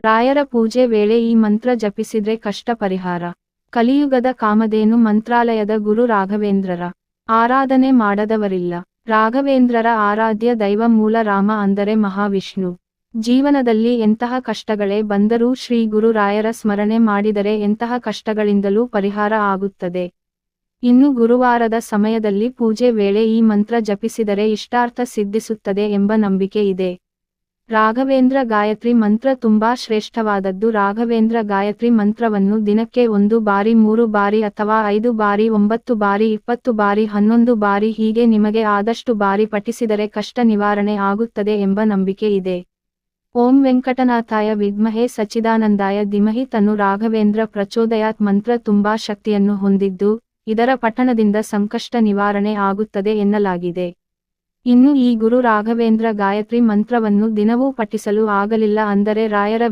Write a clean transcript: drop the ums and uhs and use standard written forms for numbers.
ರಾಯರ ಪೂಜೆ ವೇಳೆ ಈ ಮಂತ್ರ ಜಪಿಸಿದ್ರೆ ಕಷ್ಟ ಪರಿಹಾರ. ಕಲಿಯುಗದ ಕಾಮಧೇನು ಮಂತ್ರಾಲಯದ ಗುರು ರಾಘವೇಂದ್ರರ ಆರಾಧನೆ ಮಾಡದವರಿಲ್ಲ. ರಾಘವೇಂದ್ರರ ಆರಾಧ್ಯ ದೈವ ಮೂಲ ರಾಮ ಅಂದರೆ ಮಹಾವಿಷ್ಣು. ಜೀವನದಲ್ಲಿ ಎಂತಹ ಕಷ್ಟಗಳೇ ಬಂದರೂ ಶ್ರೀ ಗುರು ರಾಯರ ಸ್ಮರಣೆ ಮಾಡಿದರೆ ಎಂತಹ ಕಷ್ಟಗಳಿಂದಲೂ ಪರಿಹಾರ ಆಗುತ್ತದೆ. ಇನ್ನು ಗುರುವಾರದ ಸಮಯದಲ್ಲಿ ಪೂಜೆ ವೇಳೆ ಈ ಮಂತ್ರ ಜಪಿಸಿದರೆ ಇಷ್ಟಾರ್ಥ ಸಿದ್ಧಿಸುತ್ತದೆ ಎಂಬ ನಂಬಿಕೆ ಇದೆ. ರಾಘವೇಂದ್ರ ಗಾಯತ್ರಿ ಮಂತ್ರ ತುಂಬಾ ಶ್ರೇಷ್ಠವಾದದ್ದು. ರಾಘವೇಂದ್ರ ಗಾಯತ್ರಿ ಮಂತ್ರವನ್ನು ದಿನಕ್ಕೆ 1 ಬಾರಿ 3 ಬಾರಿ ಅಥವಾ 5 ಬಾರಿ 9 ಬಾರಿ 20 ಬಾರಿ 11 ಬಾರಿ ಹೀಗೆ ನಿಮಗೆ ಆದಷ್ಟು ಬಾರಿ ಪಠಿಸಿದರೆ ಕಷ್ಟ ನಿವಾರಣೆ ಆಗುತ್ತದೆ ಎಂಬ ನಂಬಿಕೆ ಇದೆ. ಓಂ ವೆಂಕಟನಾಥಾಯ ವಿದ್ಮಹೇ ಸಚ್ಚಿದಾನಂದಾಯ ಧೀಮಹಿ ತನ್ನು ರಾಘವೇಂದ್ರ ಪ್ರಚೋದಯಾತ್ ಮಂತ್ರ ತುಂಬಾ ಶಕ್ತಿಯನ್ನು ಹೊಂದಿದ್ದು, ಇದರ ಪಠಣದಿಂದ ಸಂಕಷ್ಟ ನಿವಾರಣೆ ಆಗುತ್ತದೆ ಎನ್ನಲಾಗಿದೆ. ಇನ್ನು ಈ ಗುರು ರಾಘವೇಂದ್ರ ಗಾಯತ್ರಿ ಮಂತ್ರವನ್ನು ದಿನವೂ ಪಠಿಸಲು ಆಗಲಿಲ್ಲ ಅಂದರೆ ರಾಯರ